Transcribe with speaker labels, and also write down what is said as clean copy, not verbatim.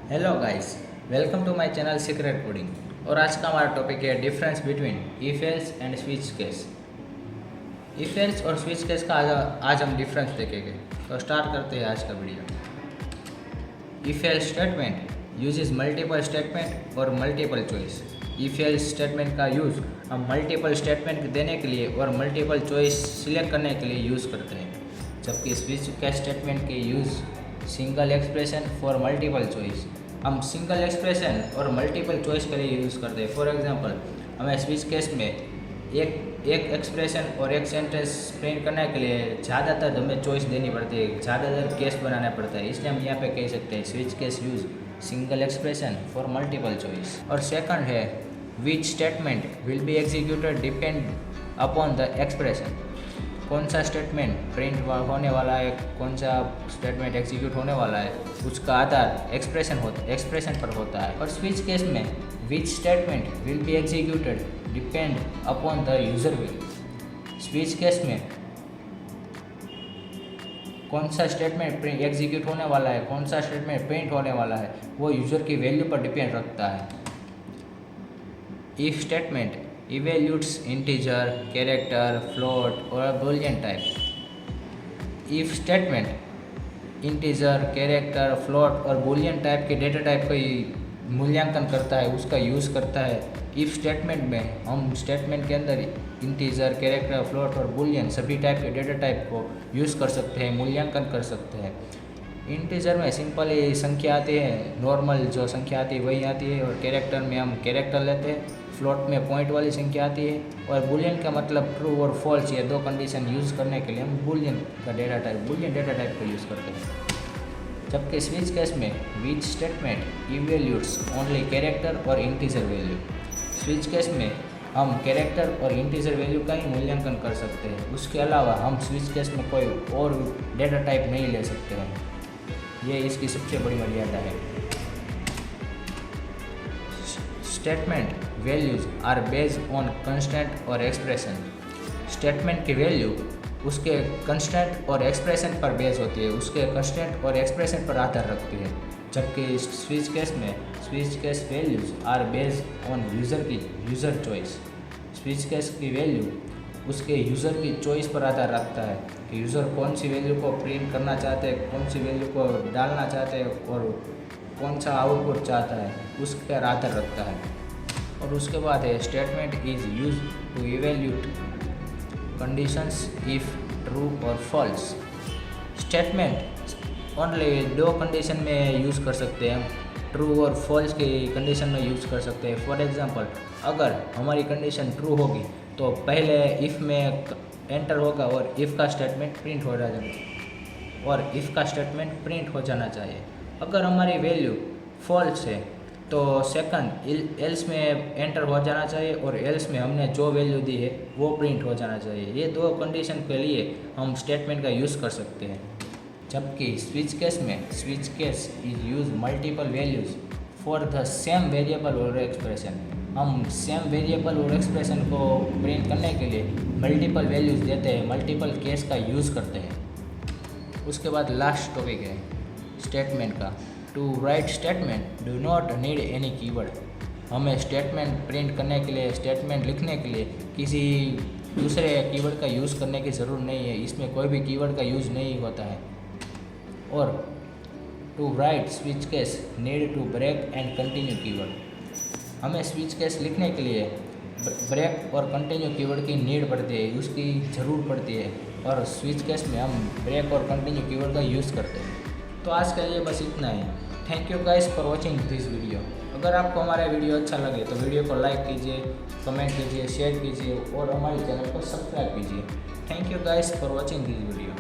Speaker 1: Hello guys, welcome to my channel secret coding. और आज का हमारा टॉपिक है difference between if else and switch case. If else और स्विच केस का आज हम डिफरेंस देखेंगे। तो स्टार्ट करते हैं आज का video. If else statement uses multiple statement और multiple choice. If else statement का यूज़ हम मल्टीपल स्टेटमेंट देने के लिए और मल्टीपल चॉइस सिलेक्ट करने के लिए यूज़ करते हैं, जबकि स्विच केस स्टेटमेंट के use single expression for multiple choice. हम सिंगल एक्सप्रेशन और मल्टीपल चॉइस के लिए यूज़ करते हैं। फॉर एग्जांपल, हमें स्विच केस में एक एक्सप्रेशन और एक सेंटेंस प्रिंट करने के लिए ज़्यादातर हमें चॉइस देनी पड़ती है, ज़्यादातर केस बनाना पड़ता है। इसलिए हम यहाँ पे कह सकते हैं switch case use single expression for multiple choice. और सेकंड है which statement will be executed depend upon the expression. कौन सा स्टेटमेंट प्रिंट होने वाला है, कौन सा स्टेटमेंट एग्जीक्यूट होने वाला है, उसका आधार एक्सप्रेशन पर होता है। और स्विच केस में which statement will be executed depend upon the user will. Switch case में कौन सा स्टेटमेंट एग्जीक्यूट होने वाला है, कौन सा स्टेटमेंट प्रिंट होने वाला है, वो यूज़र की वैल्यू पर डिपेंड रखता है। If statement evaluates integer, character, float और boolean type। if statement integer, character, float और boolean टाइप के डेटा टाइप का मूल्यांकन करता है, उसका यूज़ करता है। if स्टेटमेंट में हम स्टेटमेंट के अंदर इंटीजर, कैरेक्टर, फ्लोट और बूलियन सभी टाइप के डेटा टाइप को यूज़ कर सकते हैं, मूल्यांकन कर सकते हैं। इंटीजर में सिंपल संख्या आती है, नॉर्मल जो संख्या आती है वही आती है। और कैरेक्टर में हम कैरेक्टर लेते हैं, फ्लोट में पॉइंट वाली संख्या आती है। और बुलियन का मतलब ट्रू और फॉल्स, ये दो कंडीशन यूज़ करने के लिए हम बुलियन डेटा टाइप को यूज़ करते हैं। जबकि स्विच केस में विच स्टेटमेंट इवेल्यूट्स ओनली कैरेक्टर और इंटीजर वैल्यू। स्विच केस में हम कैरेक्टर और इंटीजर वैल्यू का ही मूल्यांकन कर सकते हैं, उसके अलावा हम स्विच केस में कोई और डेटा टाइप नहीं ले सकते हैं। ये इसकी सबसे बड़ी मर्यादा है। Statement values are based on constant और एक्सप्रेशन। स्टेटमेंट की वैल्यू उसके कंस्टेंट और एक्सप्रेशन पर बेस होती है, उसके कंस्टेंट और एक्सप्रेशन पर आधार रखती है। जबकि स्विच केस में switch case values are based on user choice. Switch case की वैल्यू उसके यूज़र की चॉइस पर आधार रखता है कि यूज़र कौन सी वैल्यू को प्रिंट करना चाहते हैं, कौन सी वैल्यू को डालना चाहते हैं और कौन सा आउटपुट चाहता है, उस पर आधार रखता है। और उसके बाद है statement is use to evaluate conditions if true और फॉल्स। स्टेटमेंट ओनली दो कंडीशन में यूज़ कर सकते हैं, ट्रू और फॉल्स की कंडीशन में यूज़ कर सकते हैं। फॉर एग्जांपल, अगर हमारी कंडीशन ट्रू होगी तो पहले इफ़ में एंटर होगा और इफ़ का स्टेटमेंट प्रिंट हो जाना चाहिए। अगर हमारी वैल्यू फॉल्स है तो सेकंड एल्स में एंटर हो जाना चाहिए और एल्स में हमने जो वैल्यू दी है वो प्रिंट हो जाना चाहिए। ये दो कंडीशन के लिए हम स्टेटमेंट का यूज़ कर सकते हैं। जबकि स्विच केस में switch case is use multiple values for the same variable और एक्सप्रेशन। हम सेम वेरिएबल और एक्सप्रेशन को प्रिंट करने के लिए मल्टीपल वैल्यूज़ देते हैं, मल्टीपल केस का यूज़ करते हैं। उसके बाद लास्ट टॉपिक है स्टेटमेंट का। To write statement do not need any keyword. हमें स्टेटमेंट प्रिंट करने के लिए, स्टेटमेंट लिखने के लिए किसी दूसरे कीवर्ड का यूज़ करने की ज़रूरत नहीं है, इसमें कोई भी कीवर्ड का यूज़ नहीं होता है। और to write switch case need to break and continue keyword. हमें स्विच केस लिखने के लिए ब्रेक और कंटिन्यू कीवर्ड की नीड पड़ती है, उसकी ज़रूर पड़ती है। और स्विच केस में हम ब्रेक और कंटिन्यू कीवर्ड का यूज़ करते हैं। तो आज के लिए बस इतना ही। Thank you guys for watching this video. अगर आपको हमारा वीडियो अच्छा लगे तो वीडियो को लाइक कीजिए, कमेंट कीजिए, शेयर कीजिए और हमारे चैनल को सब्सक्राइब कीजिए। Thank you guys for watching this video.